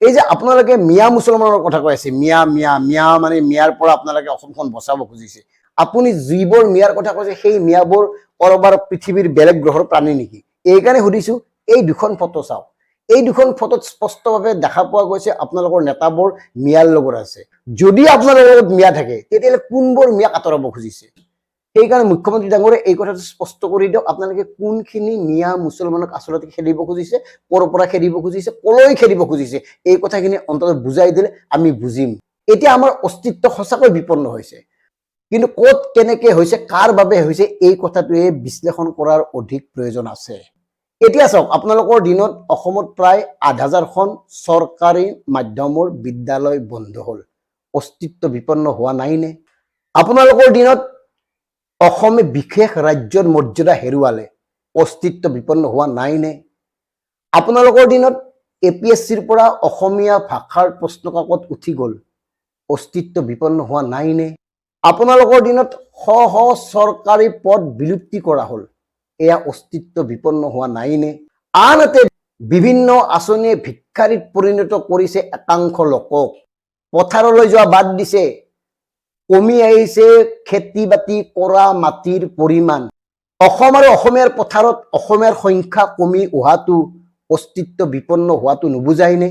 এই যে আপোনালোকে মিয়া মুছলমানৰ কথা কৈ আছে, মিয়া মিয়া মিয়া মানে মিয়াৰ পৰা আপোনালোকে অসমখন বচাব খুজিছে। আপুনি যিবোৰ মিয়াৰ কথা কৈছে সেই মিয়াবোৰ কৰবাৰ পৃথিৱীৰ বেলেগ গ্ৰহৰ প্ৰাণী নেকি? এইকাৰণে সুধিছো, এই দুখন ফটো চাওক। এই দুখন ফটোত স্পষ্টভাৱে দেখা পোৱা গৈছে আপোনালোকৰ নেতাবোৰ মিয়াৰ লগত আছে। যদি আপোনালোকৰ লগত মিয়া থাকে তেতিয়াহ'লে কোনবোৰ মিয়াক আঁতৰাব খুজিছে? সেইকাৰণে মুখ্যমন্ত্ৰী ডাঙৰে এই কথাটো স্পষ্ট কৰি দিয়ক, আপোনালোকে কোনখিনি মিয়া মুছলমানক আচলতে খেদিব খুজিছে, ক'ৰ পৰা খেদিব খুজিছে, কলৈ খেদিব খুজিছে, এই কথাখিনি অন্তত বুজাই দিলে আমি বুজিম। এতিয়া আমাৰ অস্তিত্ব সঁচাকৈ বিপন্ন হৈছে, কিন্তু ক'ত কেনেকে হৈছে, কাৰ বাবে হৈছে, এই কথাটোৱে বিশ্লেষণ কৰাৰ অধিক প্ৰয়োজন আছে। এতিয়া চাওক, আপোনালোকৰ দিনত অসমত প্ৰায় ৮,০০০খন চৰকাৰী মাধ্যমৰ বিদ্যালয় বন্ধ হ'ল। অস্তিত্ব বিপন্ন হোৱা নাইনে? আপোনালোকৰ দিনত অসমে বিশেষ ৰাজ্যৰ মৰ্যাদা হেৰুৱালে, অস্তিত্ব বিপন্ন হোৱা নাইনে? আপোনালোকৰ দিনত APSCৰ পৰা অসমীয়া ভাষাৰ প্ৰশ্নকাকত উঠি গ'ল, অস্তিত্ব বিপন্ন হোৱা নাইনে? আপোনালোকৰ দিনত শ শ চৰকাৰী পদ বিলুপ্তি কৰা হ'ল, এয়া অস্তিত্ব বিপন্ন হোৱা নাইনে? আনহাতে বিভিন্ন আঁচনিয়ে ভিক্ষাৰীত পৰিণত কৰিছে একাংশ লোকক, পথাৰলৈ যোৱা বাদ দিছে, কমি আহিছে খেতি বাতি কৰা মাটিৰ পৰিমাণ। অসম আৰু অসমীয়াৰ পথাৰত অসমীয়াৰ সংখ্যা কমি অহাটো অস্তিত্ব বিপন্ন হোৱাটো নুবুজাইনে?